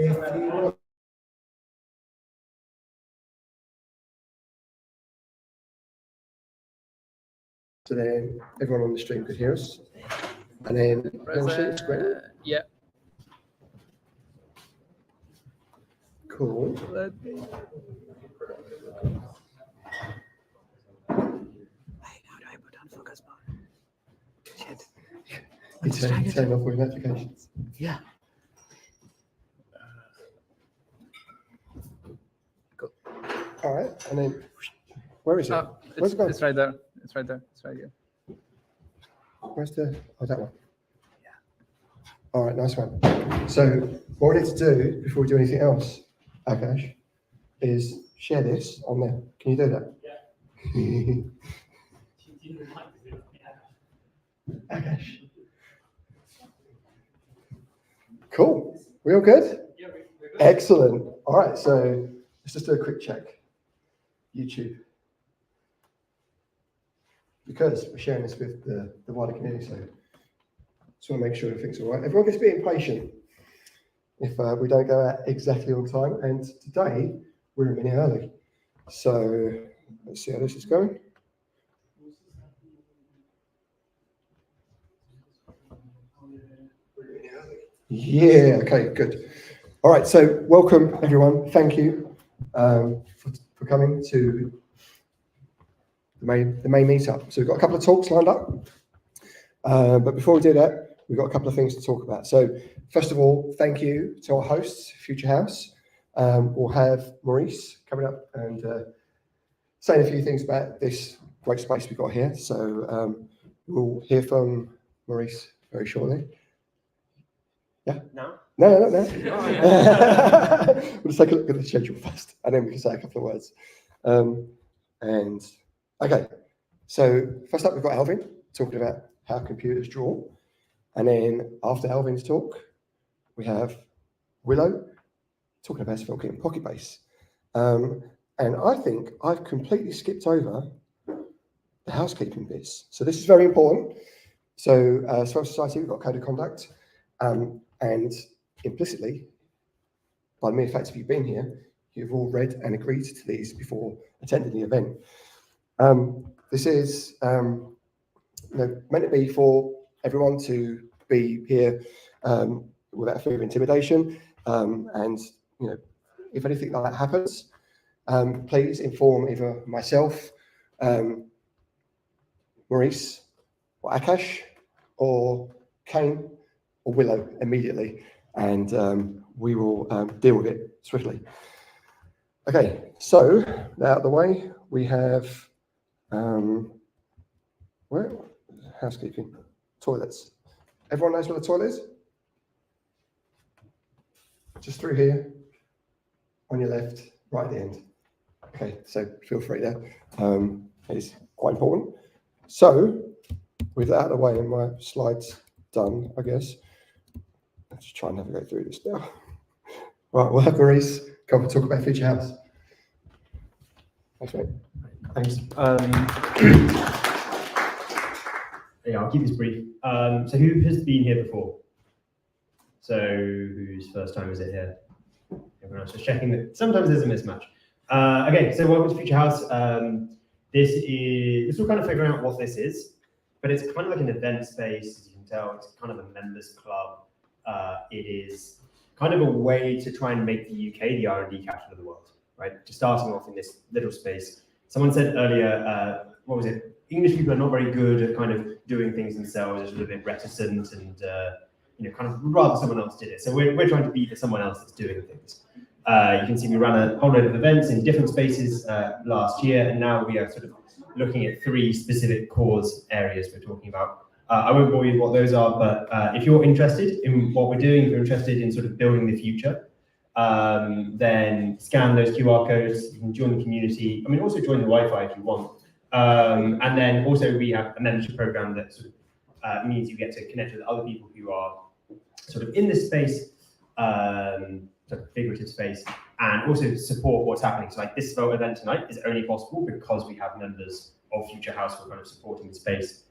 If you want so then everyone on the stream could hear us. And then yeah. Cool. Focus bar. Shit. You turn off with notifications. Yeah. Cool. All right, and then where is it? Where's it going? It's right there. It's right there. It's right here. Where's the? Oh, that one. Yeah. All right, nice one. So what we need to do before we do anything else, Akash, is share this on there. Can you do that? Yeah. Akash. Cool. We all good? Yeah, we're good. Excellent. All right, so let's just do a quick check. YouTube. Because we're sharing this with the wider community, so just want to make sure everything's all right. Everyone gets a bit impatient if we don't go out exactly on time, and today we're a minute early. So let's see how this is going. Yeah, okay, good. All right, so welcome everyone. Thank you for coming to the main meetup. So we've got a couple of talks lined up, but before we do that, we've got a couple of things to talk about. So first of all, thank you to our hosts, Future House. We'll have Maurice coming up and saying a few things about this great space we've got here. So we'll hear from Maurice very shortly. Yeah? No? No, not now. We'll just take a look at the schedule first, and then we can say a couple of words. And okay, so first up we've got Alvin talking about how computers draw, and then after Alvin's talk, we have Willow talking about Svelte London Pocketbase. And I think I've completely skipped over the housekeeping bits. So this is very important. So Svelte Society, we've got a code of conduct. And implicitly, by the mere fact of you being here, you've all read and agreed to these before attending the event. This is meant to be for everyone to be here without fear of intimidation. And if anything like that happens, please inform either myself, Maurice, or Akash, or Kane, or Willow immediately, and we will deal with it swiftly. Okay, so out of the way, we have housekeeping, toilets. Everyone knows where the toilet is? Just through here, on your left, right at the end. Okay, so feel free there. It's quite important. So, with that out of the way and my slides done, I guess. Let's just try and navigate through this now. Right, we'll have Maurice come and talk about Future House. Thanks, mate. Thanks. Yeah, I'll keep this brief. So who has been here before? So whose first time is it here? Everyone else just checking that sometimes there's a mismatch. Okay, so welcome to Future House. We're kind of figuring out what this is, but it's kind of like an event space, as you can tell. It's kind of a members club. It is kind of a way to try and make the UK the R&D capital of the world, right? Just starting off in this little space. Someone said earlier, what was it? English people are not very good at kind of doing things themselves. They're a little bit reticent and, kind of rather someone else did it. So we're trying to be the someone else that's doing things. You can see we ran a whole load of events in different spaces last year, and now we are sort of looking at 3 specific cause areas we're talking about. I won't bore you with what those are, but if you're interested in what we're doing, if you're interested in sort of building the future, then scan those QR codes. You can join the community. I mean, also join the Wi-Fi if you want. And then also we have a membership program that sort of means you get to connect with other people who are sort of in this space, sort of figurative space, and also support what's happening. So like this Svelte event tonight is only possible because we have members of Future House who are kind of supporting the space.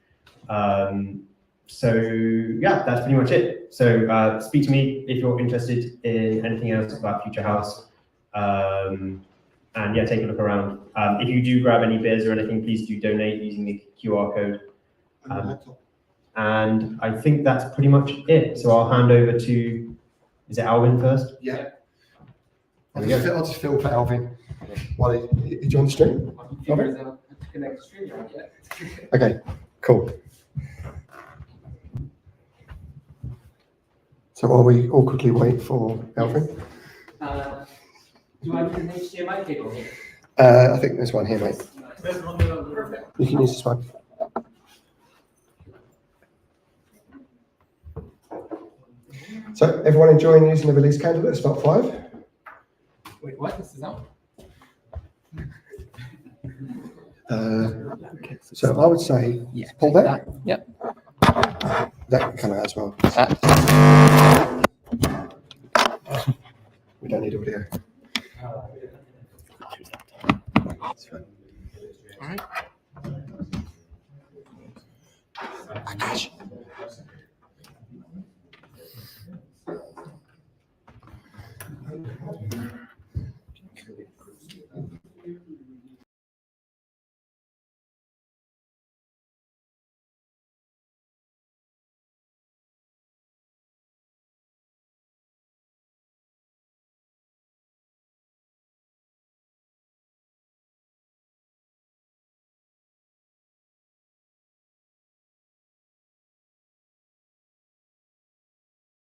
So yeah, that's pretty much it. So speak to me if you're interested in anything else about Future House. And yeah, take a look around. If you do grab any beers or anything, please do donate using the QR code. And I think that's pretty much it. So I'll hand over to, is it Alvin first? Yeah. I'll just fill for Alvin. While he joined the stream. Okay, cool. So while we awkwardly wait for Alvin. Do I need an HDMI cable? I think there's one here, mate. You can use this one. So everyone enjoying using the release candle at spot 5? Wait, what? This is out? So I would say pull that. Yep. That can come out as well. We don't need audio. All right.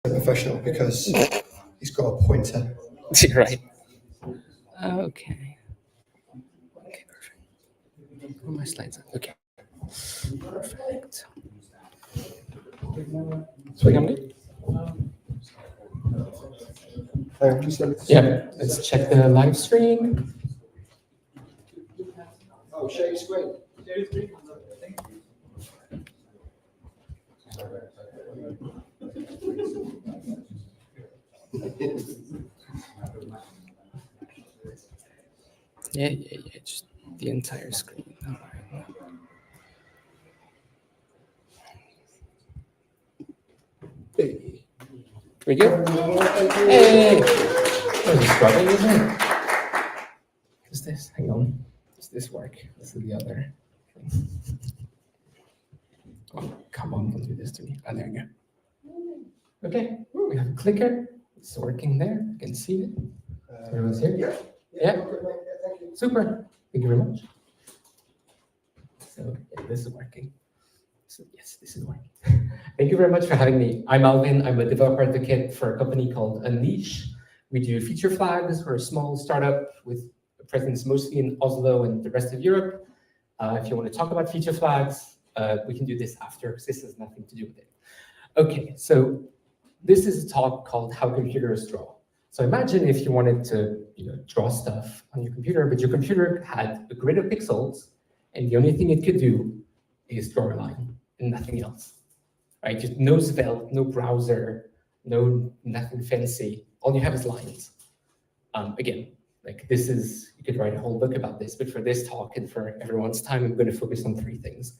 Professional because he's got a pointer. Right. Okay. Okay, perfect. Where are my slides? Okay. Perfect. So I'm good? Yeah, let's check the live stream. Oh, share your screen. Yeah, just the entire screen. All right. Hey. We good? Hey! Oh, it's scrubbing, isn't it? What's this? Hang on. Does this work? This is the other thing. Oh, come on, don't do this to me. Oh, there you go. Okay, we have a clicker. It's working there. You can see it. Everyone's here? Yeah. Super. Thank you very much. So, yeah, this is working. So, yes, this is working. Thank you very much for having me. I'm Alvin. I'm a developer advocate for a company called Unleash. We do feature flags. We're a small startup with a presence mostly in Oslo and the rest of Europe. If you want to talk about feature flags, we can do this after, because this has nothing to do with it. Okay, so this is a talk called How Computers Draw. So imagine if you wanted to draw stuff on your computer, but your computer had a grid of pixels, and the only thing it could do is draw a line and nothing else. Right? Just no Svelte, no browser, nothing fancy. All you have is lines. Again, like this is, you could write a whole book about this, but for this talk and for everyone's time, I'm going to focus on 3 things.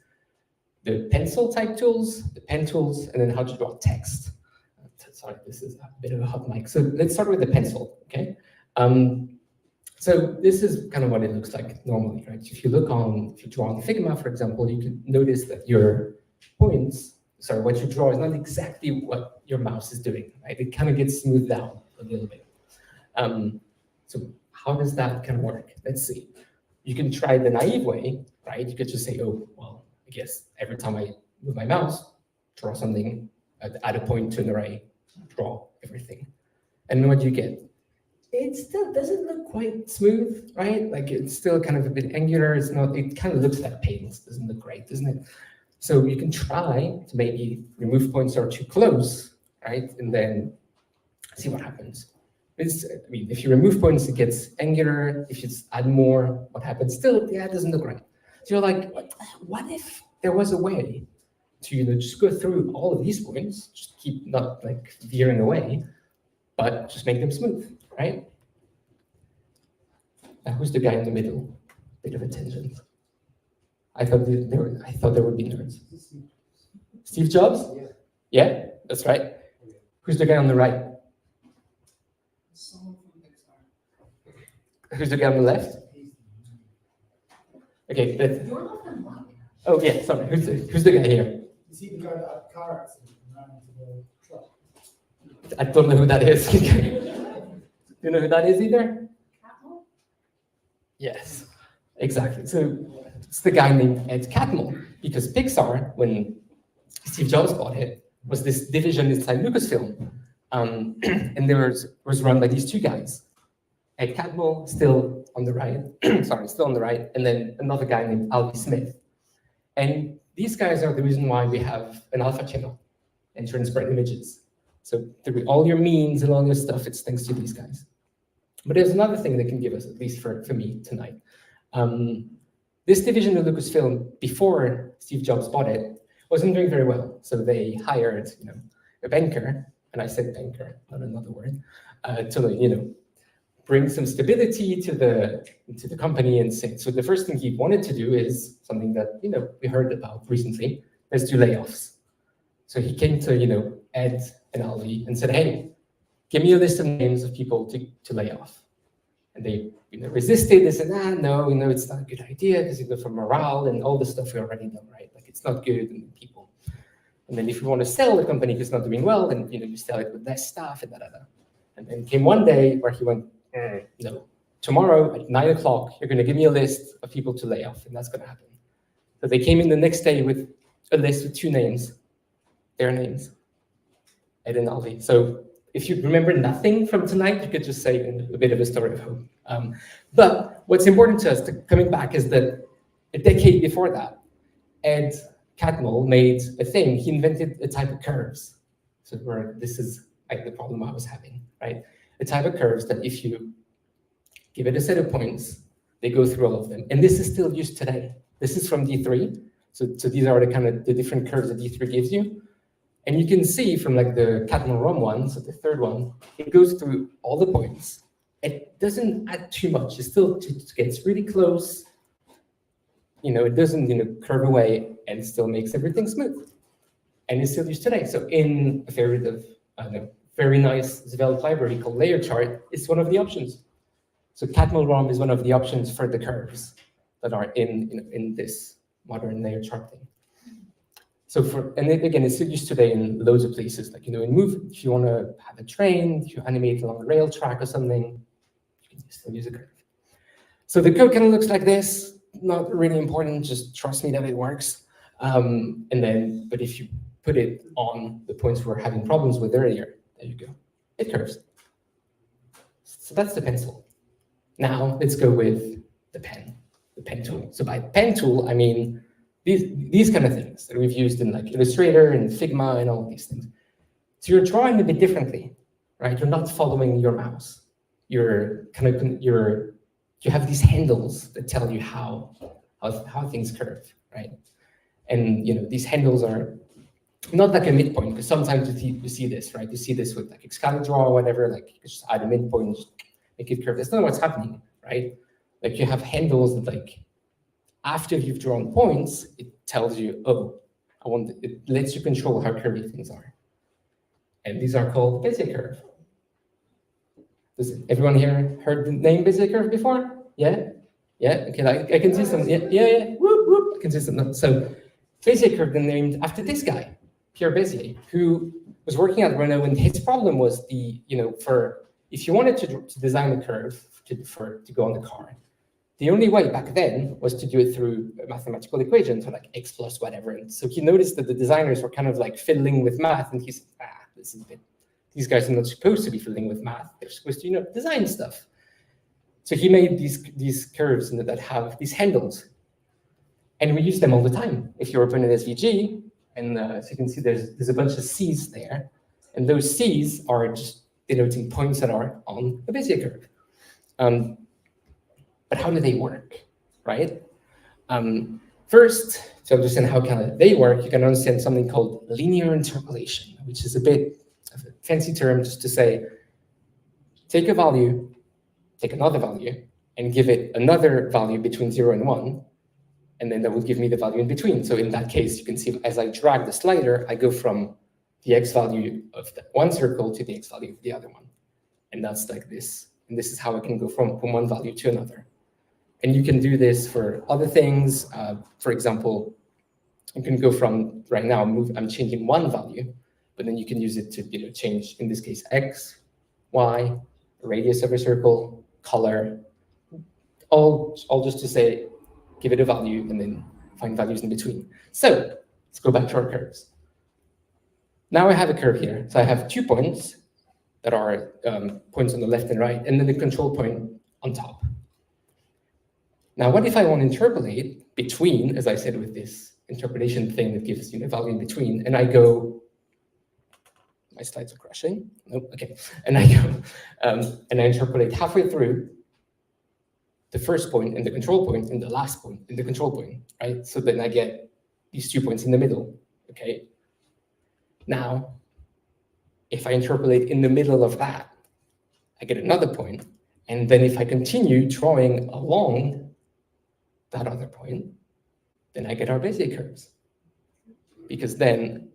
The pencil type tools, the pen tools, and then how to draw text. Sorry, this is a bit of a hot mic. So let's start with the pencil, okay? So this is kind of what it looks like normally, right? If you draw on Figma, for example, you can notice that your points, what you draw is not exactly what your mouse is doing, right? It kind of gets smoothed out a little bit. So how does that kind of work? Let's see. You can try the naive way, right? You could just say, oh, well, I guess every time I move my mouse, draw something, add a point to an array, draw everything. And what do you get? It still doesn't look quite smooth, right? Like it's still kind of a bit angular. It's not, it kind of looks like paint. It doesn't look great, doesn't it? So you can try to maybe remove points that are too close, right? And then see what happens. If you remove points, it gets angular. If you add more, what happens? Still, yeah, it doesn't look right. So you're like, what if there was a way to just go through all of these points, just keep not like veering away, but just make them smooth, right? Now, who's the guy in the middle? Bit of a tangent. I thought there would be nerds. Steve Jobs? Yeah, that's right. Who's the guy on the right? Who's the guy on the left? Okay, oh yeah, sorry. Who's the guy here? Is he the guy that had a car accident and ran into the truck? I don't know who that is. Do you know who that is either? Yes, exactly. So it's the guy named Ed Catmull, because Pixar, when Steve Jobs bought it, was this division inside Lucasfilm. And there was run by these two guys. Ed Catmull, still on the right, still on the right, and then another guy named Alvy Smith. And these guys are the reason why we have an alpha channel and transparent images. So through all your memes and all your stuff, it's thanks to these guys. But there's another thing they can give us, at least for me tonight. This division of Lucasfilm, before Steve Jobs bought it, wasn't doing very well. So they hired, a banker, and I said banker, not another word, to bring some stability to the company and say. So the first thing he wanted to do is something that we heard about recently, is do layoffs. So he came to Ed and Alvy and said, hey, give me a list of names of people to lay off. And they resisted. They said, no, it's not a good idea because for morale and all the stuff we already know, right? Like it's not good and people. And then if you want to sell the company because it's not doing well, then you sell it with less staff and da. And then came one day where he went, no, tomorrow at 9 o'clock, you're going to give me a list of people to lay off, and that's going to happen. So they came in the next day with a list with two names, their names, Ed and Alvy. So if you remember nothing from tonight, you could just say a bit of a story of hope. But what's important to us, coming back, is that a decade before that, Ed Catmull made a thing. He invented a type of curves. So this is like the problem I was having, right? A type of curves that if you give it a set of points, they go through all of them. And this is still used today. This is from D3. So these are the different curves that D3 gives you. And you can see from like the Catmull-Rom one, so the third one, it goes through all the points. It doesn't add too much. It still gets really close. It doesn't curve away and still makes everything smooth. And it's still used today. So in a favorite of very nice Svelte library called Layer Chart, it's one of the options. So Catmull-Rom is one of the options for the curves that are in this modern layer chart thing. So again, it's still used today in loads of places. Like in Move, if you want to have a train, if you animate along a rail track or something, you can still use a curve. So the code kind of looks like this. Not really important. Just trust me that it works. But if you put it on the points we're having problems with earlier, there you go. It curves. So that's the pencil. Now let's go with the pen tool. So by pen tool, I mean these kind of things that we've used in like Illustrator and Figma and all of these things. So you're drawing a bit differently, right? You're not following your mouse. You have these handles that tell you how things curve, right? And these handles are not like a midpoint, because sometimes you see this, right? You see this with like Excalibur or whatever, like you just add a midpoint and just make it curve. That's not what's happening, right? Like you have handles that like, after you've drawn points, it tells you, it lets you control how curvy things are. And these are called Bezier curve. Does everyone here heard the name Bezier curve before? Yeah? Yeah, okay, I can see some, yeah, whoop, whoop, I can see some. So Bezier curve then named after this guy, Pierre Bezier, who was working at Renault, and his problem was if you wanted to design a curve to go on the car, the only way back then was to do it through a mathematical equation, so like x plus whatever. And so he noticed that the designers were kind of like fiddling with math, and he said, these guys are not supposed to be fiddling with math. They're supposed to, design stuff. So he made these curves that have these handles, and we use them all the time. If you open an SVG, and so you can see there's a bunch of C's there, and those C's are just denoting points that are on the Bezier curve. But how do they work, right? First, to understand how they work, you can understand something called linear interpolation, which is a bit of a fancy term just to say, take a value, take another value, and give it another value between 0 and 1, and then that will give me the value in between. So in that case, you can see as I drag the slider, I go from the x value of the one circle to the x value of the other one. And that's like this. And this is how I can go from one value to another. And you can do this for other things. For example, you can go from right now, I'm changing one value, but then you can use it to change, in this case, x, y, radius of a circle, color, all just to say, give it a value and then find values in between. So let's go back to our curves. Now I have a curve here. So I have 2 points that are points on the left and right, and then the control point on top. Now, what if I want to interpolate between, as I said, with this interpolation thing that gives value in between, and I go, my slides are crashing. Nope, okay. And I go, and I interpolate halfway through the first point in the control point and the last point in the control point, right? So then I get these 2 points in the middle, okay? Now, if I interpolate in the middle of that, I get another point. And then if I continue drawing along that other point, then I get our Bezier curves. Because then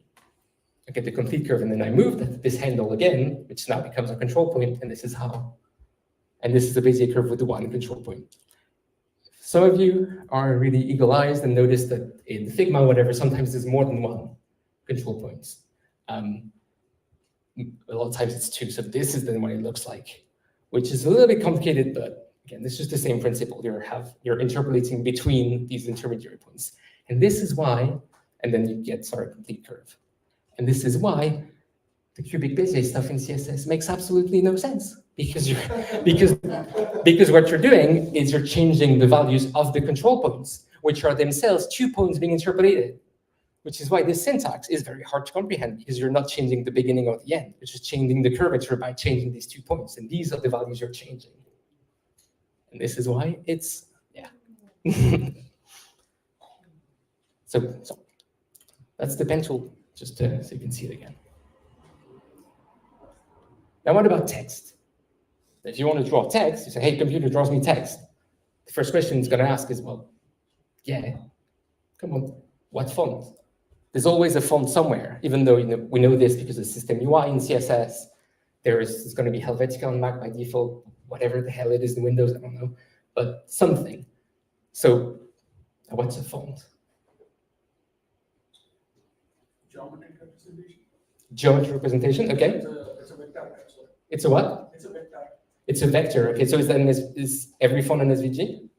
I get the complete curve, and then I move this handle again, which now becomes a control point, and this is how. And this is the Bezier curve with the one control point. Some of you are really eagle-eyed and notice that in Figma, whatever, sometimes there's more than one control points. A lot of times it's 2, so this is then what it looks like, which is a little bit complicated, but again, this is the same principle. You're interpolating between these intermediary points. And this is why, and then you get a complete curve. And this is why the cubic Bezier stuff in CSS makes absolutely no sense, because what you're doing is you're changing the values of the control points, which are themselves 2 points being interpolated, which is why this syntax is very hard to comprehend, because you're not changing the beginning or the end. You're just changing the curvature by changing these 2 points, and these are the values you're changing. And this is why it's, yeah. So that's the pen tool, just so you can see it again. Now, what about text? If you want to draw text, you say, hey, computer draws me text. The first question it's going to ask is, well, yeah, come on, what font? There's always a font somewhere, even though we know this because of system UI in CSS. It's going to be Helvetica on Mac by default, whatever the hell it is in Windows, I don't know, but something. So what's a font? Geometric representation. Geometry representation, okay. It's a vector, actually. It's a what? It's a vector. It's a vector, okay. So is every font an SVG?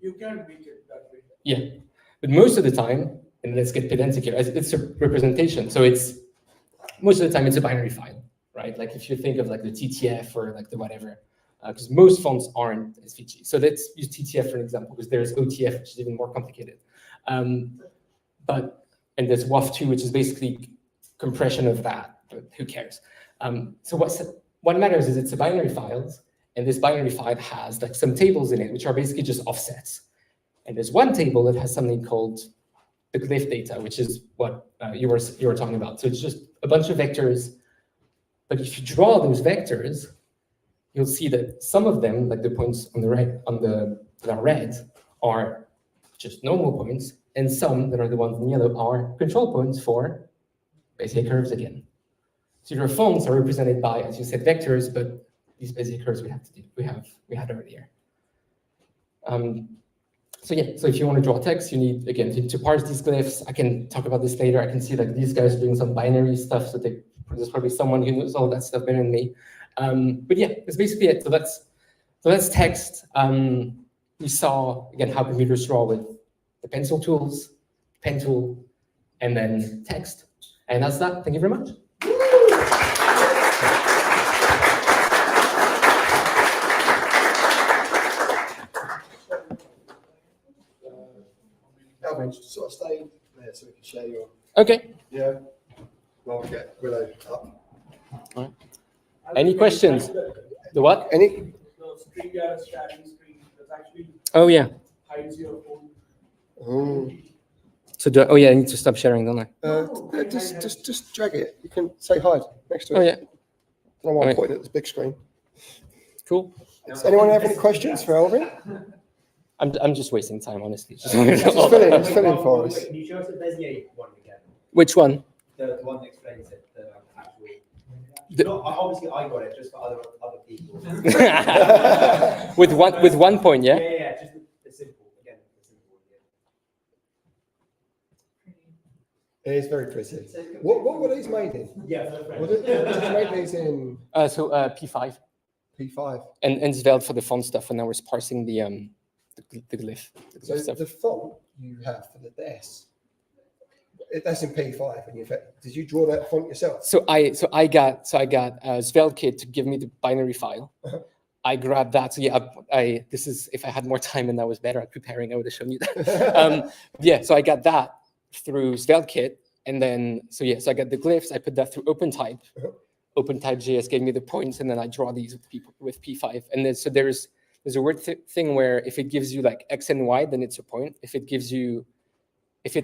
You can make it that way. Yeah, but most of the time, and let's get pedantic here, it's a representation. So most of the time it's a binary file, right? Like if you think of like the TTF or like the whatever, because most fonts aren't SVG. So let's use TTF for an example, because there's OTF, which is even more complicated. And there's WAF2, which is basically compression of that, but who cares? So what matters is it's a binary file, and this binary file has like some tables in it, which are basically just offsets. And there's one table that has something called the glyph data, which is what you were talking about. So it's just a bunch of vectors. But if you draw those vectors, you'll see that some of them, like the points on the right, that are red, are just normal points, and some that are the ones in yellow are control points for Bezier curves again. So your fonts are represented by, as you said, vectors, but these Bezier curves we had earlier. So yeah, so if you want to draw text, you need, again, to parse these glyphs. I can talk about this later. I can see like these guys are doing some binary stuff, so there's probably someone who knows all that stuff better than me. But yeah, that's basically it. So that's text. We saw, again, how computers draw with the pencil tools, pen tool, and then text. And that's that. Thank you very much. Alvin, just sort of stay there so we can share your. Okay. Yeah. Well, yeah, Willow up. All right. Any questions? The what? Any? The screen sharing screen that's actually Oh yeah. hides your phone. Oh. So I need to stop sharing, don't I? Just drag it. You can say hi next to it. Oh yeah. I don't know why I'm Right. pointing at this big screen. Cool. Does anyone have any questions for Alvin? I'm just wasting time, honestly. Just fill in for us. Can you show us the Bezier one again? Which one? The one that explains it, the actual. The- Obviously, I got it just for other people. with one point, yeah? Yeah, just the simple, again, the simple. It is very pretty. What were these made in? Yeah. Did you make these in P5 P5? and Svelte for the font stuff when I was parsing the glyph. The So glyph stuff. the font you have for the S, that's in P5, and did you draw that font yourself? So I got Svelte Kit to give me the binary file. Uh-huh. I grabbed that. So yeah, this is, if I had more time and I was better at preparing, I would have shown you that. Yeah, so I got that through Svelte Kit, and then so I got the glyphs. I put that through OpenType. Uh-huh. OpenType.js gave me the points, and then I draw these with P5. And then so there's a weird thing where if it gives you like X and Y, then it's a point. If it gives you, if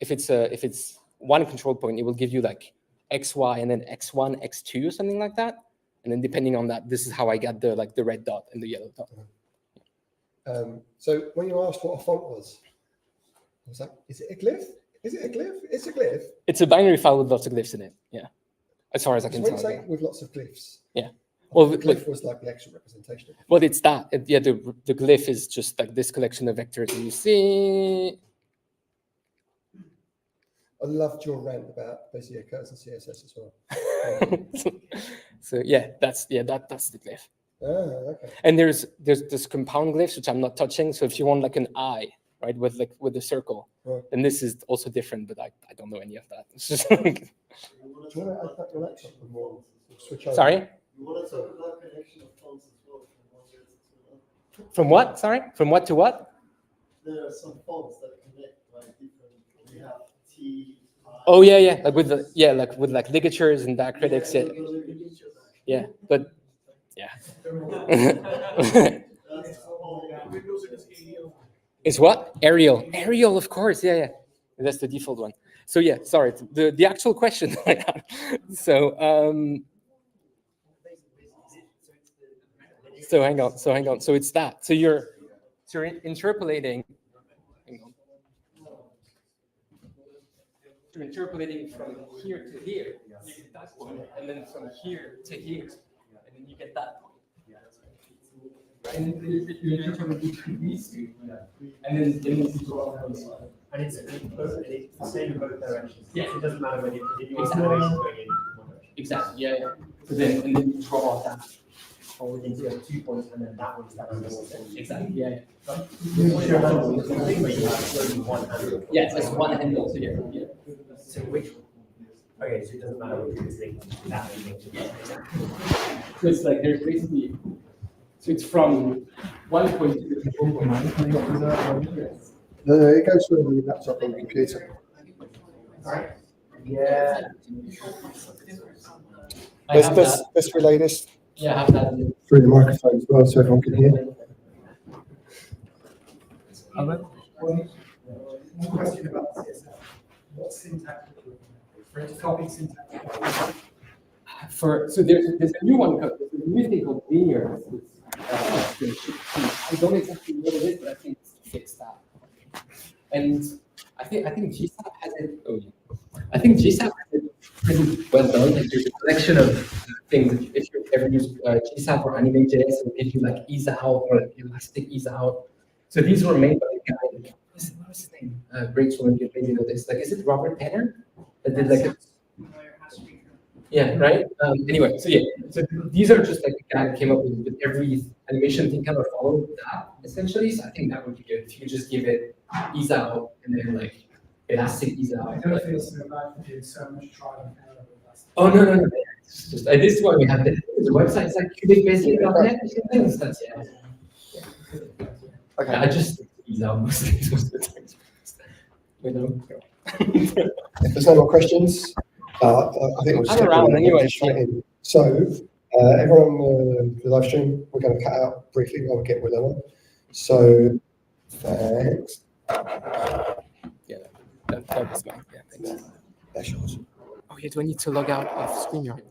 it's one control point, it will give you like X, Y, and then X1, X2, or something like that. And then depending on that, this is how I got the red dot and the yellow dot. So when you asked what a font was, I was like, is it a glyph? Is it a glyph? It's a glyph. It's a binary file with lots of glyphs in it. Yeah, as far as I can When you tell. say with lots of glyphs. Yeah. Well, the glyph was like the actual representation of it. Well, it's that. The glyph is just like this collection of vectors that you see. I loved your rant about Bezier curves and CSS as well. So yeah, that's the glyph. Okay. And there's this compound glyphs which I'm not touching. So if you want like an eye, right, with the circle, Right. then this is also different. But I don't know any of that. It's just like, Do you want to add that your laptop and we'll switch over? sorry. You want to talk about connection of fonts as well from one year to another? From what? Sorry. From what to what? There are some fonts that connect like different. We have T. Oh yeah. Like with ligatures and diacritics. Yeah. But yeah. It's what? Arial. Arial, of course. Yeah. That's the default one. So yeah, sorry. The actual question. So so hang on. So it's that. So you're interpolating. Hang on. You're interpolating from here to here. You get that one, and then from here to here, and then you get that one. And you're interpolating these two, and then you go on this one. And it's the same in both directions. Yeah. It doesn't matter whether you Exactly. going in one direction. Exactly. Yeah. So then you draw that. Or within 2 points, and then that one's that one. Exactly. Yeah. One handle. Yeah. It's one handle. So yeah. So which? Okay, so it doesn't matter which is that thing. So it's like there's basically. So it's from 1.2 to 4.9. It goes through the laptop and computer. Yeah. I have that. Let's relay this Yeah, I have that. through the microphone as well, so everyone can hear. One question about CSS. What syntax? For copy syntax. So there's a new one. There's a new thing called linear. I don't exactly know what it is, but I think it's to fix that. And I think GSAP has it. Oh yeah. I think GSAP has it pretty well done. Like there's a collection of things. If you ever use GSAP or Animate.js, it will give you like ease out or like elastic ease out. So these were made by a guy. Like, what was his name? Rachel, and you maybe know this. Like, is it Robert Penner that did like a yeah, right. Anyway, so yeah, so these are just like the guy that came up with every animation thing kind of followed that essentially. So I think that would be good if you just give it ease out and then like elastic ease out. I don't feel so bad for doing so much trial and error with that. Oh no. It's just this is why we have the website. It's like cubicbasic.net. That's yeah. Okay. I just ease out most of the time. You know. If there's no more questions, I think we'll just I'm get around anyway. straight in. So, everyone on the live stream, we're going to cut out briefly while we get Willow on. So, thanks. Yeah, that was fine. Yeah, thanks. That's yours. Oh yeah, do I need to log out of StreamYard?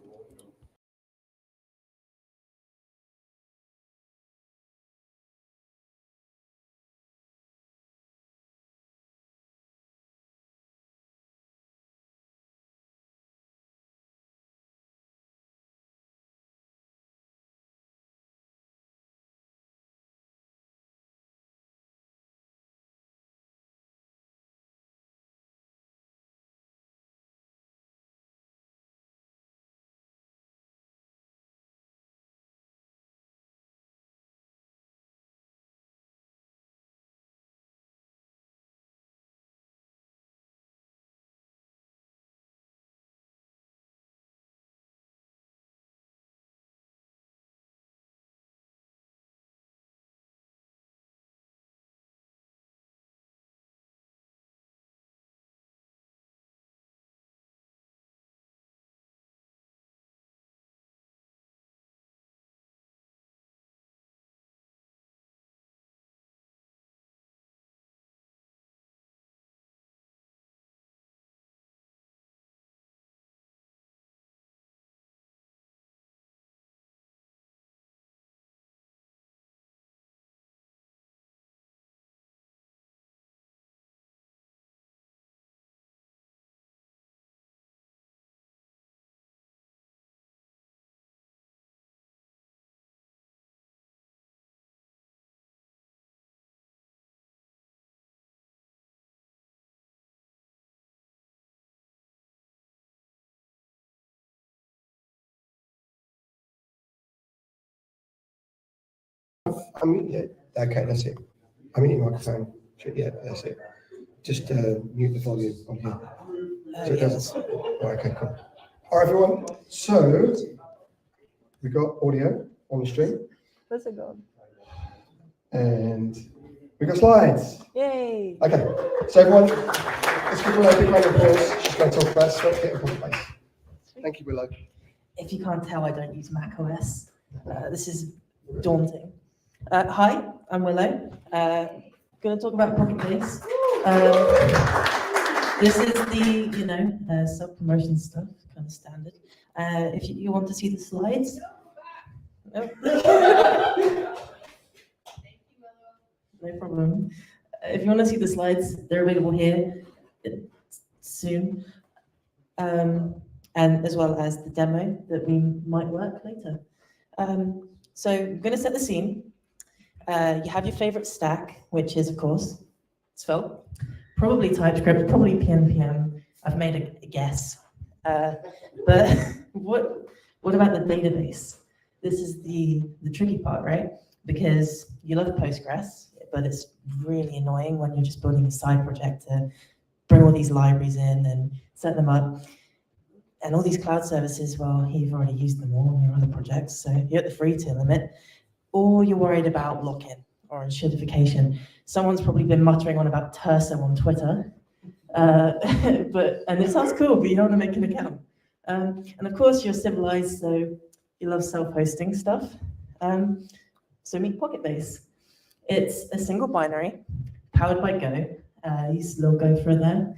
unmute it. Okay, that's it. Unmute your microphone. Yeah, that's it. Just mute the volume on here. So it doesn't. Right, okay, cool. All right, everyone. So we got audio on the stream, Where's it gone? and we got slides. Yay! Okay, so everyone, let's give Willow a big round of applause. She's going to talk about Svelte and Pocketbase. Thank you, Willow. If you can't tell, I don't use Mac OS. This is daunting. Hi, I'm Willow. Going to talk about Pocketbase. This is the, self-promotion stuff, kind of standard. If you want to see the slides. No. No problem. If you want to see the slides, they're available here soon. And as well as the demo that we might work later. So I'm going to set the scene. You have your favorite stack, which is, of course, Svelte, probably TypeScript, probably PNPM. I've made a guess. But what about the database? This is the tricky part, right? Because you love Postgres, but it's really annoying when you're just building a side project to bring all these libraries in and set them up. And all these cloud services, well, you've already used them all in your other projects, so you're at the free tier limit, or you're worried about lock-in or enshrittification. Someone's probably been muttering on about Terso on Twitter, and it sounds cool, but you don't want to make an account. And of course, you're civilized, so you love self-hosting stuff. So meet Pocketbase. It's a single binary, powered by Go. Use a little Go for it there,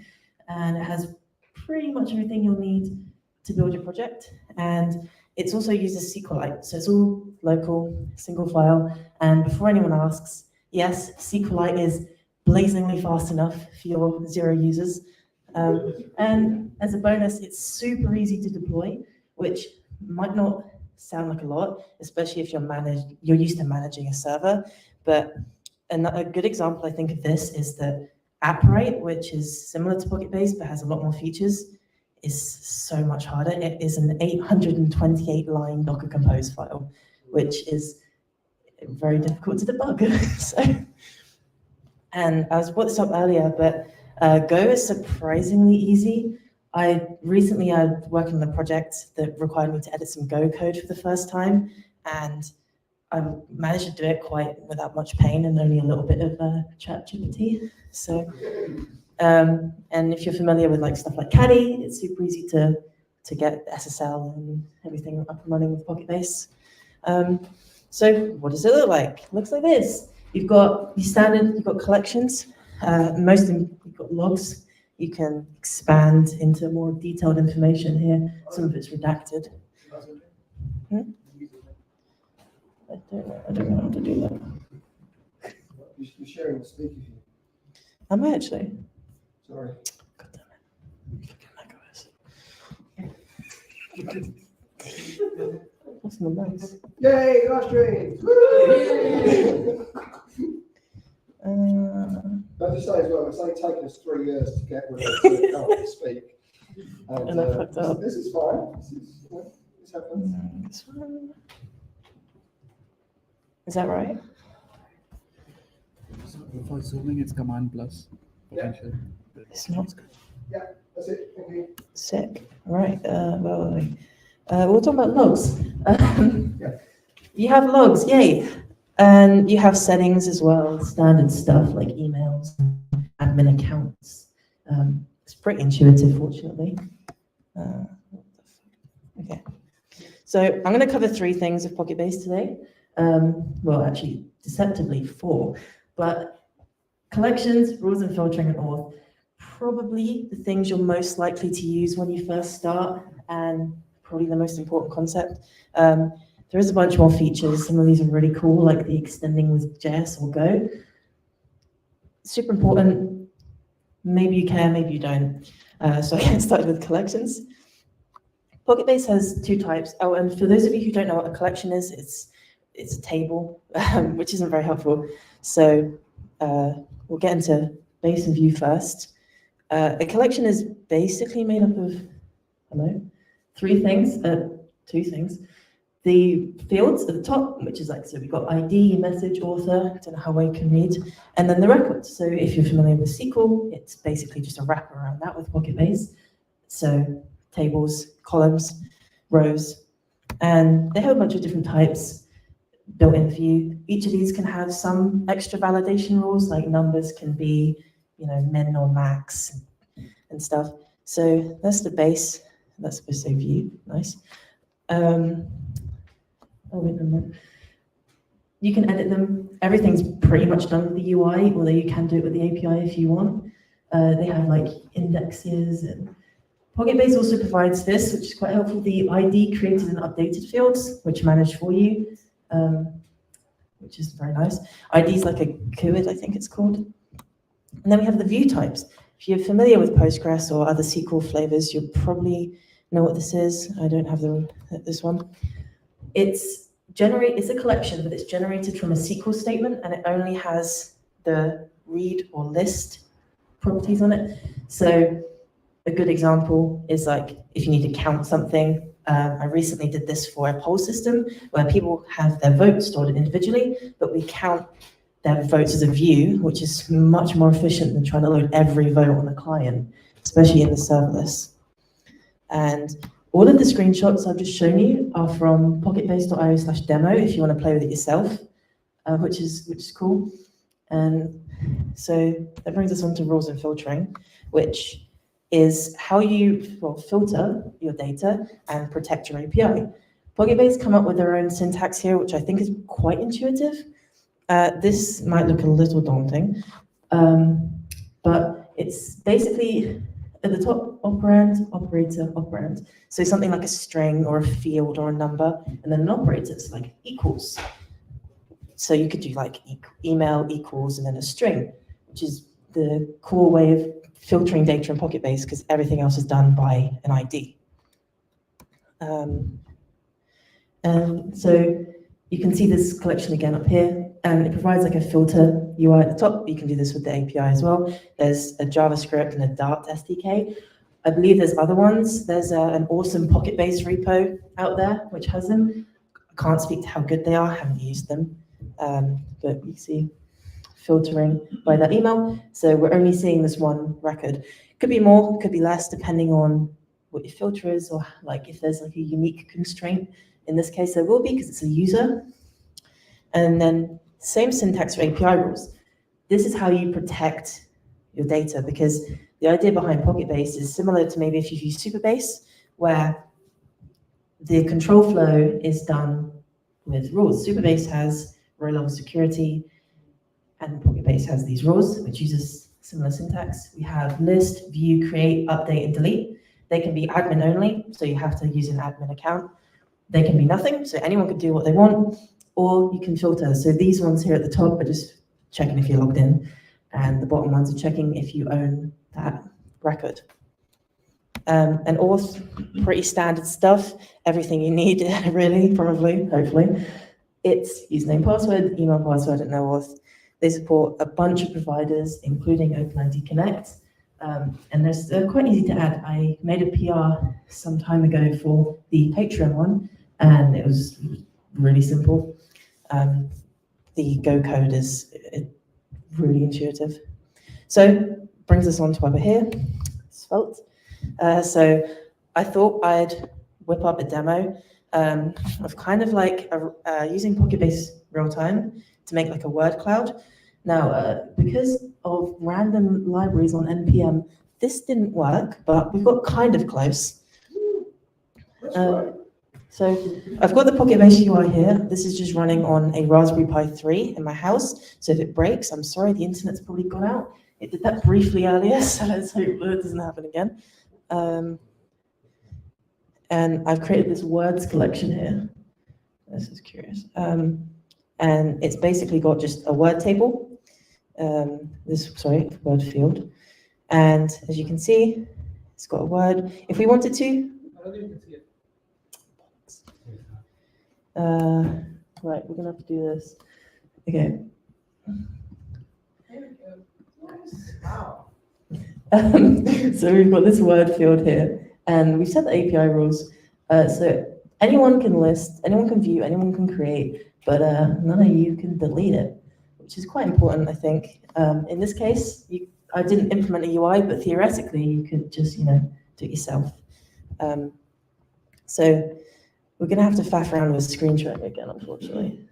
and it has pretty much everything you'll need to build your project. And it's also uses SQLite, so it's all local, single file. And before anyone asks, yes, SQLite is blazingly fast enough for your 0 users. And as a bonus, it's super easy to deploy, which might not sound like a lot, especially if you're used to managing a server. But a good example, I think, of this is that AppWrite, which is similar to Pocketbase but has a lot more features, is so much harder. It is an 828-line Docker Compose file, which is very difficult to debug. And I brought this up earlier, but Go is surprisingly easy. I recently worked on a project that required me to edit some Go code for the first time, and I managed to do it quite without much pain and only a little bit of ChatGPT. So, and if you're familiar with stuff like Caddy, it's super easy to get SSL and everything up and running with Pocketbase. So what does it look like? It looks like this. You've got you've got collections. You've got logs. You can expand into more detailed information here. Some of it's redacted. I don't know how to do that. You're sharing the speaker here. Am I actually? Sorry. God damn it. What's in the mouse? Yay, live stream! I'll just say as well, it's only taken us 3 years to get rid of to speak. And I fucked up. This is fine. This happens. This one. Is that right? So for zooming, it's Command plus potential. It's not Yeah, that's it. Thank you. sick. Right. We're talking about logs. You have logs, yay. And you have settings as well, standard stuff like emails, admin accounts. It's pretty intuitive, fortunately. Okay. So I'm going to cover 3 things of Pocketbase today. Well, actually, deceptively 4. But collections, rules and filtering and auth, probably the things you're most likely to use when you first start, and probably the most important concept. There is a bunch more features. Some of these are really cool, like the extending with JS or Go. Super important. Maybe you care, maybe you don't. So I get started with collections. Pocketbase has 2 types. Oh, and for those of you who don't know what a collection is, it's a table, which isn't very helpful. So we'll get into base and view first. A collection is basically made up of, 2 things. the fields at the top, which is like, so we've got ID, message, author, I don't know how well you can read, and then the records. So if you're familiar with SQL, it's basically just a wrapper around that with Pocketbase. So tables, columns, rows, and they have a bunch of different types built in for you. Each of these can have some extra validation rules, like numbers can be, min or max and stuff. So that's the base. That's supposed to say view, nice. You can edit them. Everything's pretty much done with the UI, although you can do it with the API if you want. They have like indexes, and Pocketbase also provides this, which is quite helpful, the ID created and updated fields, which manage for you, which is very nice. ID is like a GUID, I think it's called. And then we have the view types. If you're familiar with Postgres or other SQL flavors, you'll probably know what this is. I don't have this one. It's a collection, but it's generated from a SQL statement, and it only has the read or list properties on it. So a good example is like if you need to count something. I recently did this for a poll system where people have their votes stored individually, but we count their votes as a view, which is much more efficient than trying to load every vote on the client, especially in the serverless. And all of the screenshots I've just shown you are from pocketbase.io/demo if you want to play with it yourself, which is cool. And so that brings us on to rules and filtering, which is how you filter your data and protect your API. Pocketbase come up with their own syntax here, which I think is quite intuitive. This might look a little daunting, but it's basically at the top, operand, operator, operand. So something like a string or a field or a number, and then an operator, it's like equals. So you could do like email equals and then a string, which is the core way of filtering data in Pocketbase because everything else is done by an ID. And so you can see this collection again up here, and it provides like a filter UI at the top. You can do this with the API as well. There's a JavaScript and a Dart SDK. I believe there's other ones. There's an awesome Pocketbase repo out there which has them. I can't speak to how good they are, I haven't used them. But you see filtering by that email. So we're only seeing this one record. Could be more, could be less, depending on what your filter is, or like if there's like a unique constraint. In this case, there will be because it's a user. And then same syntax for API rules. This is how you protect your data, because the idea behind Pocketbase is similar to maybe if you use Supabase, where the control flow is done with rules. Supabase has row-level security, and Pocketbase has these rules, which uses similar syntax. We have list, view, create, update, and delete. They can be admin only, so you have to use an admin account. They can be nothing, so anyone can do what they want, or you can filter. So these ones here at the top are just checking if you're logged in, and the bottom ones are checking if you own that record. And auth, pretty standard stuff, everything you need, really, probably, hopefully. It's username, password, email, password, and no auth. They support a bunch of providers, including OpenID Connect. And they're quite easy to add. I made a PR some time ago for the Patreon one, and it was really simple. The Go code is really intuitive. So brings us on to over here, Svelte. So I thought I'd whip up a demo of kind of like using Pocketbase real-time to make like a word cloud. Now, because of random libraries on NPM, this didn't work, but we got kind of close. So I've got the Pocketbase UI here. This is just running on a Raspberry Pi 3 in my house. So if it breaks, I'm sorry, the internet's probably gone out. It did that briefly earlier, so let's hope it doesn't happen again. And I've created this words collection here. This is curious. And it's basically got just a word table. Word field. And as you can see, it's got a word. If we wanted to, right, we're gonna have to do this. Okay. Wow. So we've got this word field here, and we've set the API rules. So anyone can list, anyone can view, anyone can create, but none of you can delete it, which is quite important, I think. In this case, I didn't implement a UI, but theoretically you could just, do it yourself. So we're gonna have to faff around with screen sharing again, unfortunately.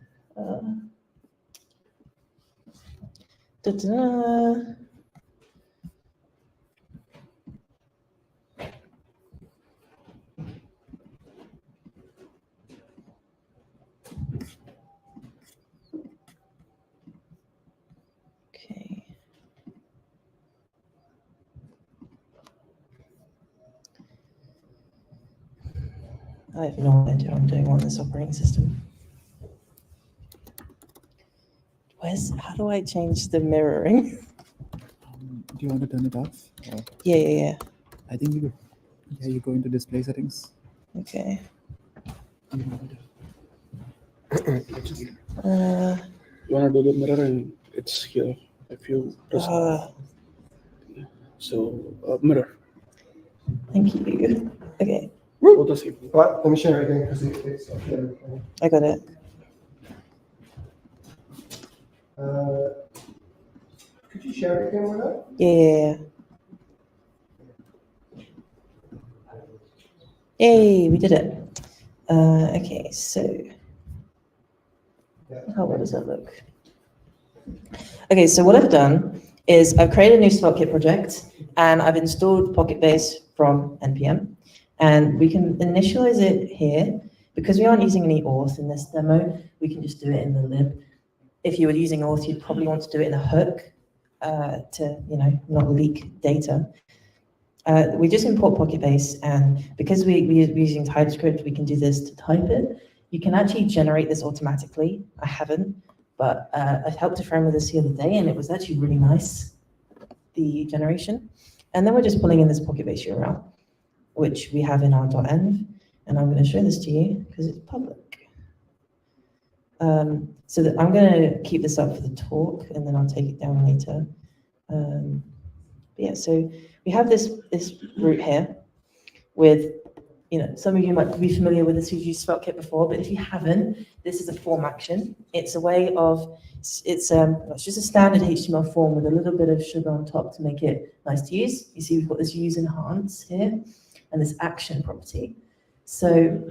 Da-da-da. Okay. I have no idea what I'm doing on this operating system. How do I change the mirroring? Do you want to turn it off? Or Yeah. I think you go into display settings. Okay. You want to do the mirroring? It's here. If you press mirror. Thank you. Okay, Both the same. Right, let me share it again because it's up there. I got it. Could you share it again with her? Yeah. Yay, we did it. Okay, so what does that look? Okay, so what I've done is I've created a new SvelteKit project and I've installed Pocketbase from NPM, and we can initialize it here. Because we aren't using any auth in this demo, we can just do it in the lib. If you were using auth, you'd probably want to do it in a hook to, not leak data. We just import Pocketbase, and because we're using TypeScript, we can do this to type it. You can actually generate this automatically. I haven't, but I helped a friend with this the other day, and it was actually really nice, the generation. And then we're just pulling in this Pocketbase URL, which we have in our .env, and I'm going to show this to you because it's public. So that I'm going to keep this up for the talk, and then I'll take it down later. But yeah, so we have this route here with, some of you might be familiar with this who've used SvelteKit before, but if you haven't, this is a form action. It's a way of, it's just a standard HTML form with a little bit of sugar on top to make it nice to use. You see we've got this use enhance here and this action property. So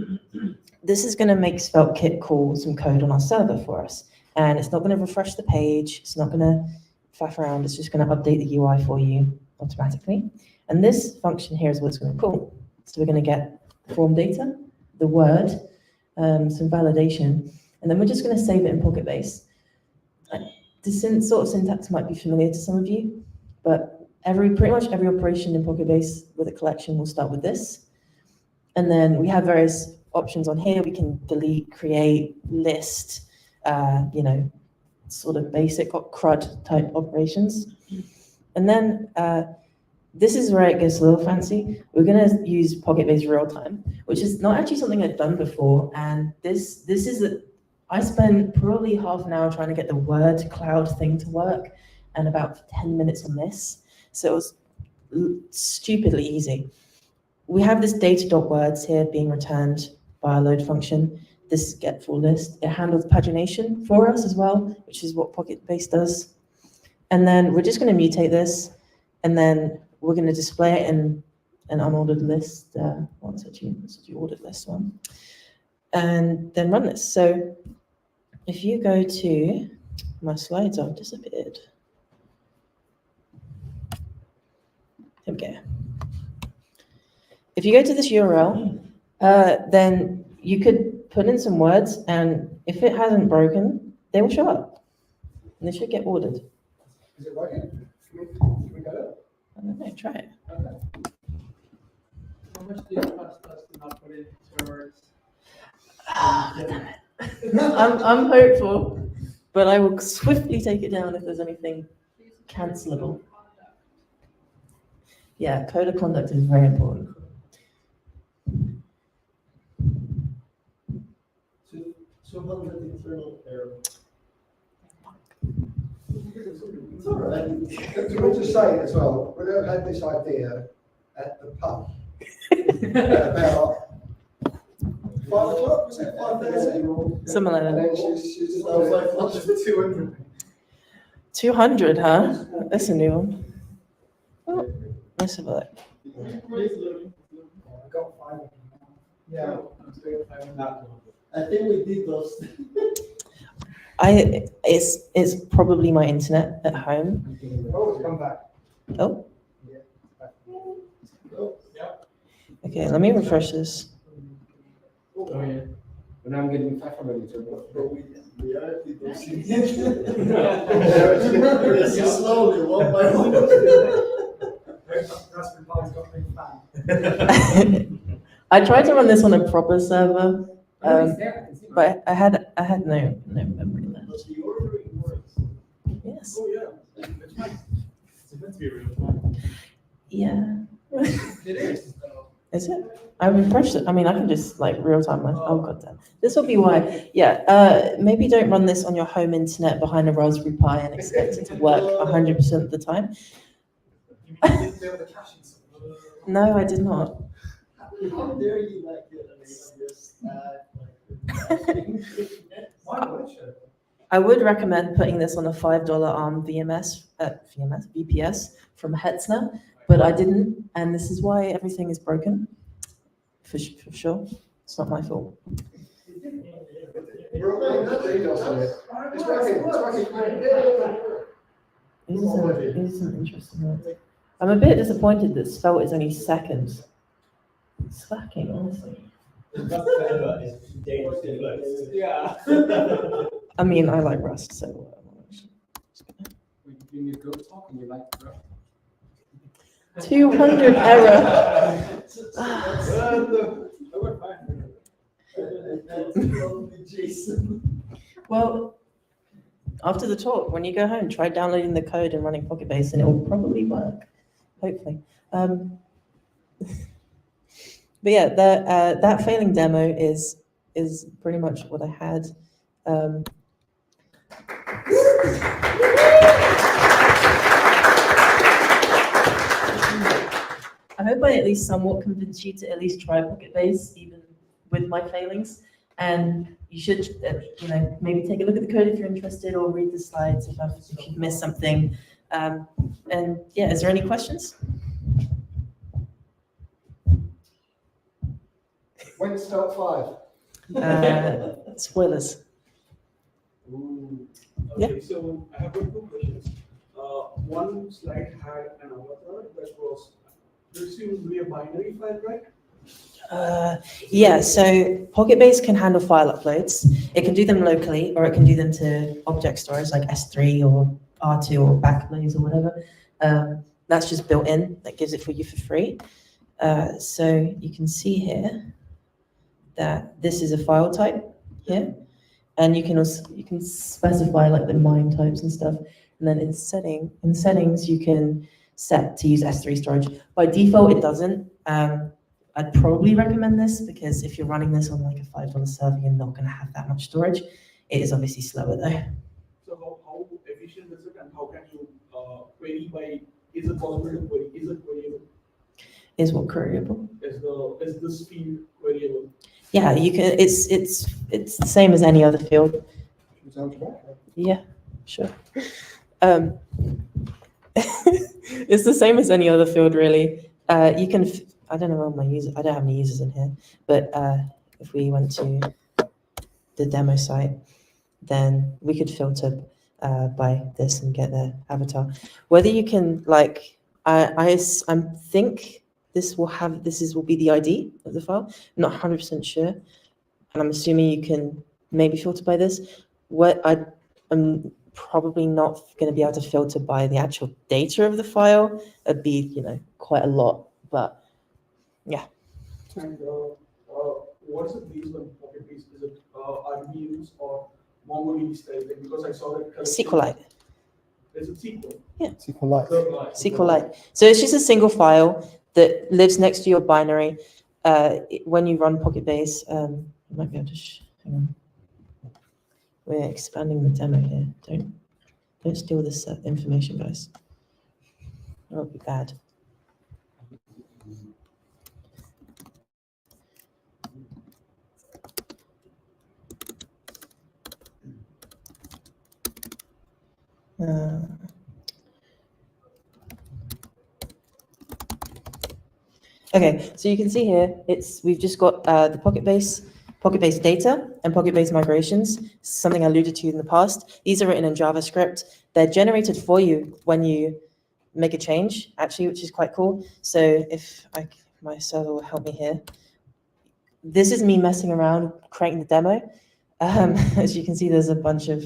this is going to make SvelteKit call some code on our server for us. And it's not going to refresh the page. It's not going to faff around. It's just going to update the UI for you automatically. And this function here is what it's going to call. So we're going to get form data, the word, some validation, and then we're just going to save it in Pocketbase. This sort of syntax might be familiar to some of you, but pretty much every operation in Pocketbase with a collection will start with this. And then we have various options on here. We can delete, create, list, sort of basic CRUD type operations. And then this is where it gets a little fancy. We're going to use Pocketbase real-time, which is not actually something I've done before. And this is I spent probably half an hour trying to get the word cloud thing to work and about 10 minutes on this. So it was stupidly easy. We have this data.words here being returned by our load function. This get full list. It handles pagination for us as well, which is what Pocketbase does. And then we're just going to mutate this, and then we're going to display it in an unordered list. Let's do ordered list one, and then run this. So if you go to my slides, have disappeared. Here we go. If you go to this URL, then you could put in some words, and if it hasn't broken, they will show up, and they should get ordered. Is it working? Can we go? I don't know, try it. How much do you trust us to not put in servers? Damn it. I'm hopeful, but I will swiftly take it down if there's anything cancelable. Yeah, code of conduct is very important. So 200 internal error. It's all right. Can we just say as well, we had this idea at the pub about 5 o'clock, was it? 5:30? Something like And that. then she's just Sounds like 200. 200, huh? That's a new one. Oh, let's have a look. Yeah. I think we did those. It's probably my internet at home. Oh, come back. Oh, Oh, okay, let me refresh this. Oh, yeah. But now I'm getting 500 turbo. but we are did those. Yes, slowly, one by one. I tried to run this on a proper server, Oh, it's there, I can see it. but I had no memory left. But the ordering works. Yes. Oh, yeah. It's fine. It's meant to be real time. Yeah. It is. Is it? I refreshed it. I mean, I can just like real time. Oh god damn. This will be why. Yeah. Maybe don't run this on your home internet behind a Raspberry Pi and expect it to work 100% of the time. No, I did not. How dare you like it? I would recommend putting this on a $5 ARM VPS from Hetzner, but I didn't, and this is why everything is broken. For sure, it's not my fault. It's working. These are some interesting ones. I'm a bit disappointed that Svelte is only second. It's slacking, honestly. Yeah. I mean, I like Rust, so. You need to go talk and you like to 200 error. Well, after the talk, when you go home, try downloading the code and running Pocketbase, and it will probably work. Hopefully. But yeah, that failing demo is pretty much what I had. I hope I at least somewhat convinced you to at least try Pocketbase, even with my failings. And you should, maybe take a look at the code if you're interested, or read the slides if you've missed something. And yeah, is there any questions? When's Svelte 5? Spoilers. Okay, so I have got 2 questions. One slide had an avatar that was presumably a binary file, right? Yeah, so Pocketbase can handle file uploads. It can do them locally, or it can do them to object storage like S3 or R2 or Backblaze or whatever. That's just built in. That gives it for you for free. So you can see here that this is a file type here, and you can specify like the MIME types and stuff. And then in settings, you can set to use S3 storage. By default, it doesn't. I'd probably recommend this because if you're running this on like a $5 server, you're not going to have that much storage. It is obviously slower though. So how efficient is it, and how can you query by, is it possible to query, is it queryable? Is what queryable? Is this field queryable? Yeah, you can. It's the same as any other field. Yeah, sure. It's the same as any other field, really. You can. I don't know all my users. I don't have any users in here, but if we went to the demo site, then we could filter by this and get the avatar. Whether you can like, I think this will be the ID of the file. I'm not 100% sure, and I'm assuming you can maybe filter by this. I'm probably not going to be able to filter by the actual data of the file. It'd be quite a lot, but yeah. And what is it based on Pocketbase? Is it RDBMs or MongoDB style? Because I saw that. SQLite. Is it SQL? Yeah. SQLite. SQLite. So it's just a single file that lives next to your binary. When you run Pocketbase, you might be able to. Hang on. We're expanding the demo here. Don't steal this information, guys. That would be bad. Okay, so you can see here, we've just got the Pocketbase data and Pocketbase migrations, something I alluded to in the past. These are written in JavaScript. They're generated for you when you make a change, actually, which is quite cool. So if my server will help me here. This is me messing around, creating the demo. As you can see, there's a bunch of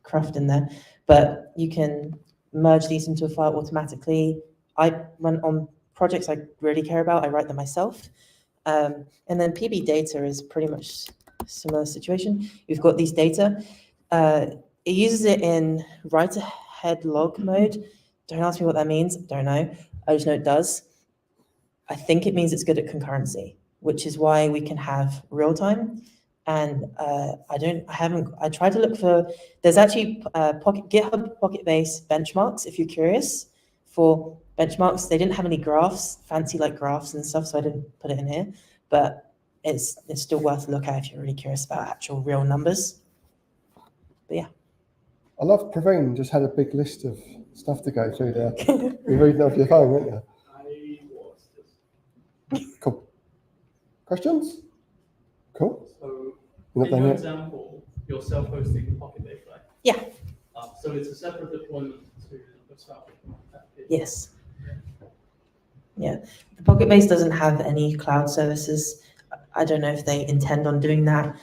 cruft in there, but you can merge these into a file automatically. I run on projects I really care about, I write them myself. And then PB data is pretty much a similar situation. You've got these data. It uses it in write-ahead log mode. Don't ask me what that means, don't know. I just know it does. I think it means it's good at concurrency, which is why we can have real time. And I tried to look for, there's actually GitHub Pocketbase benchmarks, if you're curious, for benchmarks. They didn't have any graphs, fancy like graphs and stuff, so I didn't put it in here, but it's still worth a look at if you're really curious about actual real numbers. But yeah. I love Praveen just had a big list of stuff to go through there. You're reading off your phone, weren't you? I was just. Cool. Questions? Cool. So, You're not in done your yet? example, you're self-hosting Pocketbase, right? Yeah. So it's a separate deployment to the Svelte. Yes. Yeah. The Pocketbase doesn't have any cloud services. I don't know if they intend on doing that.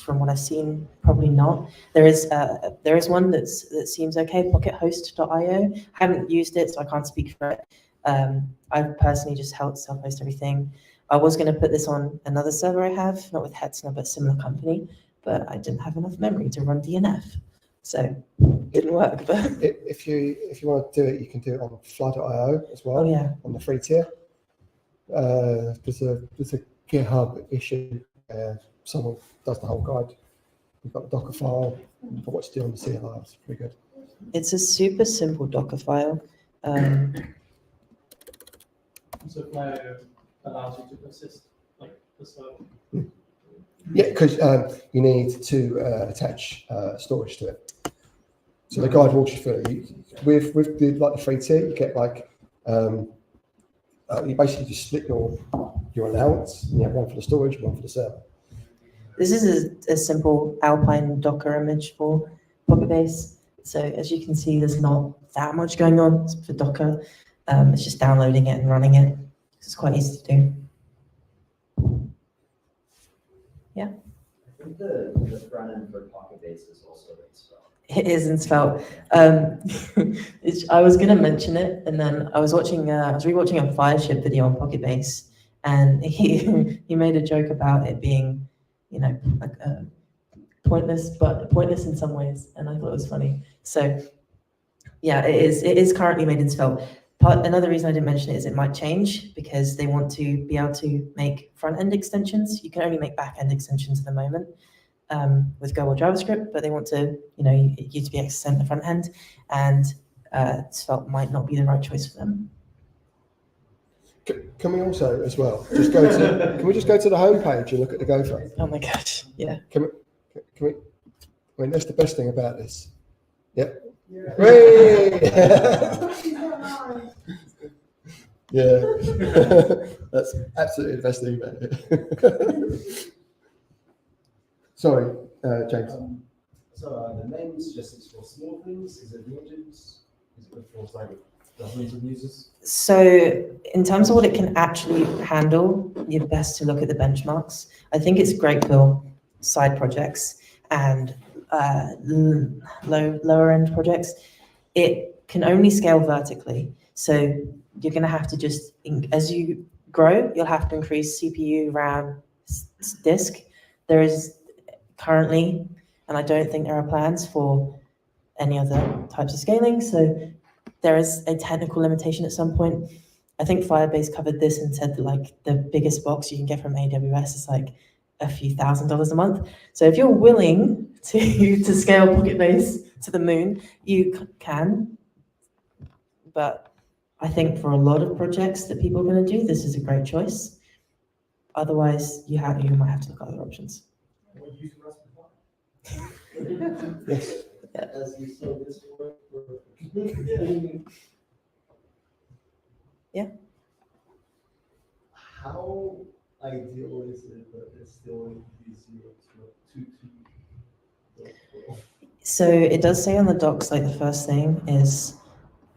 From what I've seen, probably not. There is one that seems okay, pockethost.io. I haven't used it, so I can't speak for it. I personally just self-host everything. I was going to put this on another server I have, not with Hetzner, but similar company, but I didn't have enough memory to run DNF, so it didn't work. But If you want to do it, you can do it on fly.io as well. oh yeah, On the free tier. There's a GitHub issue. Someone does the whole guide. You've got the Docker file for what to do on the CLI. It's pretty good. it's a super simple Docker file. So Flyo allows you to persist like the server. Yeah, because you need to attach storage to it. So the guide walks you through it. With the free tier, you get like you basically just split your allowance. And you have one for the storage, one for the server. This is a simple Alpine Docker image for Pocketbase. So as you can see, there's not that much going on for Docker. It's just downloading it and running it. It's quite easy to do. Yeah. I think the front end for Pocketbase is also in Svelte. It is in Svelte. I was going to mention it, and then I was rewatching a Fireship video on Pocketbase, and he made a joke about it being, like pointless, but pointless in some ways, and I thought it was funny. So yeah, it is currently made in Svelte. Another reason I didn't mention it is it might change because they want to be able to make front-end extensions. You can only make back-end extensions at the moment with Go or JavaScript, but they want to, you to be able to extend the front end, and Svelte might not be the right choice for them. Can we also, as well, just go to? Can we just go to the homepage and look at the Gopher? Oh my gosh, yeah. Can we? I mean, that's the best thing about this. Yep. Yeah. Yeah, that's absolutely the best thing about it. Sorry, James. So the name suggests for small things. Is it regions? Is it for like dozens of users? So in terms of what it can actually handle, you're best to look at the benchmarks. I think it's great for side projects and lower end projects. It can only scale vertically. So you're going to have to just, as you grow, you'll have to increase CPU, RAM, disk. There is currently, and I don't think there are plans for any other types of scaling. So there is a technical limitation at some point. I think Firebase covered this and said that like the biggest box you can get from AWS is like a few $1,000s a month. So if you're willing to scale Pocketbase to the moon, you can. But I think for a lot of projects that people are going to do, this is a great choice. Otherwise, you might have to look at other options. Yes. as you saw this work. Yeah. How ideal is it that it's still easier to So it does say on the docs, like the first thing is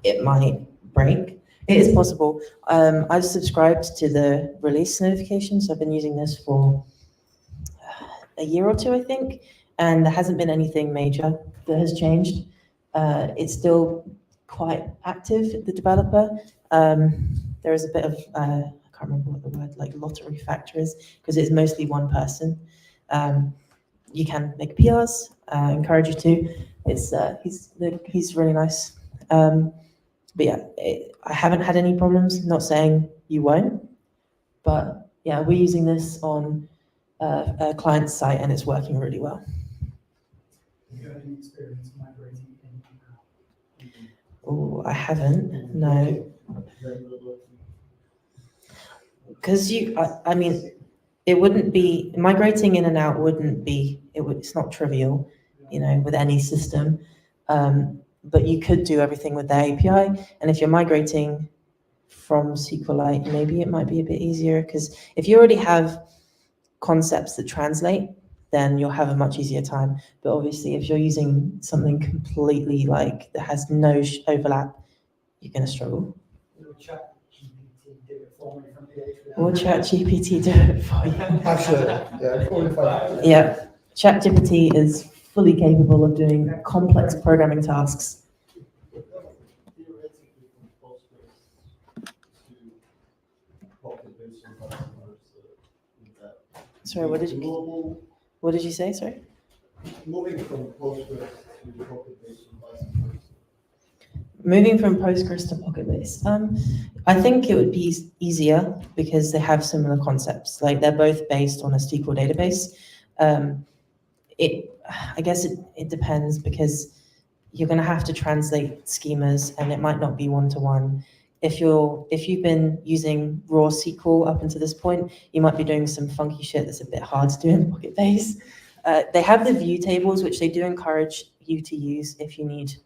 it might break. It is possible. I've subscribed to the release notifications. I've been using this for a year or two, I think, and there hasn't been anything major that has changed. It's still quite active, the developer. There is a bit of, I can't remember what the word, like lottery factor is, because it's mostly one person. You can make PRs, encourage you to. He's really nice. But yeah, I haven't had any problems. Not saying you won't, but yeah, we're using this on a client's site and it's working really well. Have you had any experience migrating in and out? Oh, I haven't. No, because I mean, it wouldn't be migrating in and out. Wouldn't be. It's not trivial, you know, with any system. But you could do everything with the API. And if you're migrating from SQLite, maybe it might be a bit easier, because if you already have concepts that translate, then you'll have a much easier time. But obviously, if you're using something completely like that has no overlap, you're going to struggle. Will ChatGPT do it for me from PHP? Will ChatGPT do it for you? Absolutely. Yeah. qualified. Yeah. ChatGPT is fully capable of doing complex programming tasks. theoretically from Postgres to Pocketbase and customers with that? Sorry, what did you say? Sorry. Moving from Postgres to Pocketbase and vice versa. Moving from Postgres to Pocketbase. I think it would be easier because they have similar concepts. Like they're both based on a SQL database. I guess it depends, because you're going to have to translate schemas and it might not be one-to-one. If you've been using raw SQL up until this point, you might be doing some funky shit that's a bit hard to do in Pocketbase. They have the view tables, which they do encourage you to use if you need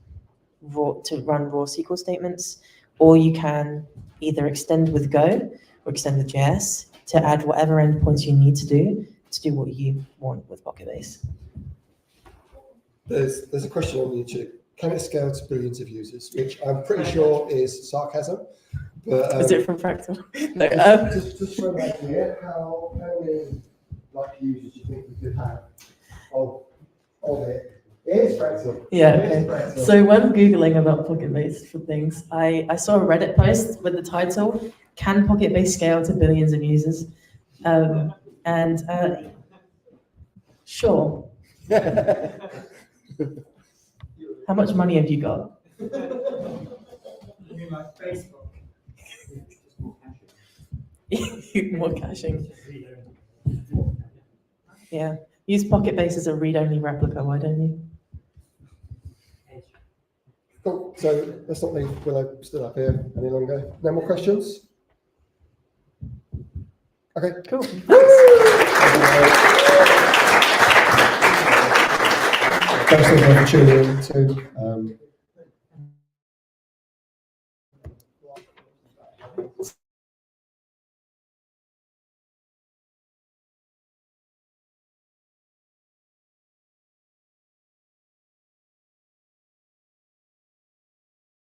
to run raw SQL statements, or you can either extend with Go or extend with JS to add whatever endpoints you need to do what you want with Pocketbase. There's a question on YouTube. Can it scale to billions of users? Which I'm pretty sure is sarcasm. But, Is it from Fractal? No. Just for an idea, how many users do you think we could have of it? It is Fractal. Yeah, It is okay. Fractal. So when Googling about Pocketbase for things, I saw a Reddit post with the title, "Can Pocketbase scale to billions of users?" Sure. How much money have you got? You mean like Facebook? More caching. Yeah. Use Pocketbase as a read-only replica, why don't you? Cool. So let's not leave Willow still up here any longer. No more questions? Okay. Cool. Thanks everyone for tuning in too.